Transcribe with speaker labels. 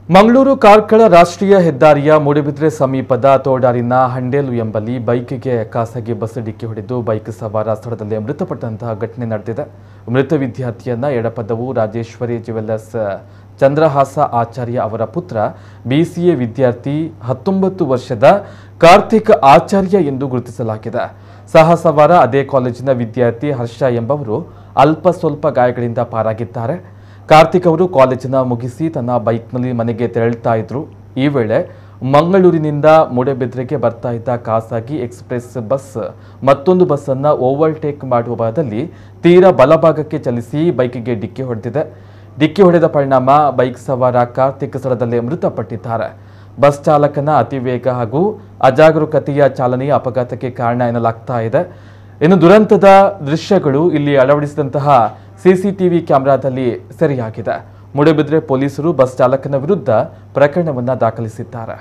Speaker 1: ಮಂಗಳೂರು ಕಾರ್ಕಳ ರಾಷ್ಟ್ರೀಯ ಹೆದ್ದಾರಿಯ ಮೂಡಬಿದ್ರೆ ಸಮೀಪದ ತೋಡಾರಿನ ಹಂಡೇಲು ಎಂಬಲ್ಲಿ ಬೈಕ್ಗೆ ಖಾಸಗಿ ಬಸ್ ಡಿಕ್ಕಿ ಹೊಡೆದು ಬೈಕ್ ಸವಾರ ಸ್ಥಳದಲ್ಲೇ ಮೃತಪಟ್ಟಂತಹ ಘಟನೆ ನಡೆದಿದೆ. ಮೃತ ವಿದ್ಯಾರ್ಥಿಯನ್ನ ಎಡಪದವು ರಾಜೇಶ್ವರಿ ಜ್ಯುವೆಲ್ಲರ್ಸ್ ಚಂದ್ರಹಾಸ ಆಚಾರ್ಯ ಅವರ ಪುತ್ರ ಬಿಸಿಎ ವಿದ್ಯಾರ್ಥಿ 19 ವರ್ಷದ ಕಾರ್ತಿಕ್ ಆಚಾರ್ಯ ಎಂದು ಗುರುತಿಸಲಾಗಿದೆ. ಸಹ ಸವಾರ ಅದೇ ಕಾಲೇಜಿನ ವಿದ್ಯಾರ್ಥಿ ಹರ್ಷ ಎಂಬವರು ಅಲ್ಪ ಸ್ವಲ್ಪ ಗಾಯಗಳಿಂದ ಪಾರಾಗಿದ್ದಾರೆ. ಕಾರ್ತಿಕ್ ಅವರು ಕಾಲೇಜಿನ ಮುಗಿಸಿ ತನ್ನ ಬೈಕ್ನಲ್ಲಿ ಮನೆಗೆ ತೆರಳುತ್ತಾ ಇದ್ರು. ಈ ವೇಳೆ ಮಂಗಳೂರಿನಿಂದ ಮೂಡಬಿದ್ರೆಗೆ ಬರ್ತಾ ಇದ್ದ ಖಾಸಗಿ ಎಕ್ಸ್‌ಪ್ರೆಸ್ ಬಸ್ ಮತ್ತೊಂದು ಬಸ್ ಅನ್ನು ಓವರ್ಟೇಕ್ ಮಾಡುವ ಭಾಗದಲ್ಲಿ ತೀರಾ ಬಲಭಾಗಕ್ಕೆ ಚಲಿಸಿ ಬೈಕ್ಗೆ ಡಿಕ್ಕಿ ಹೊಡೆದಿದೆ. ಡಿಕ್ಕಿ ಹೊಡೆದ ಪರಿಣಾಮ ಬೈಕ್ ಸವಾರ ಕಾರ್ತಿಕ್ ಸ್ಥಳದಲ್ಲೇ ಮೃತಪಟ್ಟಿದ್ದಾರೆ. ಬಸ್ ಚಾಲಕನ ಅತಿವೇಗ ಹಾಗೂ ಅಜಾಗರೂಕತೆಯ ಚಾಲನೆಯ ಅಪಘಾತಕ್ಕೆ ಕಾರಣ ಎನ್ನಲಾಗ್ತಾ ಇದೆ. ಇನ್ನು ದುರಂತದ ದೃಶ್ಯಗಳು ಇಲ್ಲಿ ಅಳವಡಿಸಿದಂತಹ ಸಿಸಿಟಿವಿ ಕ್ಯಾಮೆರಾದಲ್ಲಿ ಸೆರೆಯಾಗಿದೆ. ಮೂಡಬಿದ್ರೆ ಪೊಲೀಸರು ಬಸ್ ಚಾಲಕನ ವಿರುದ್ಧ ಪ್ರಕರಣವನ್ನು ದಾಖಲಿಸಿದ್ದಾರೆ.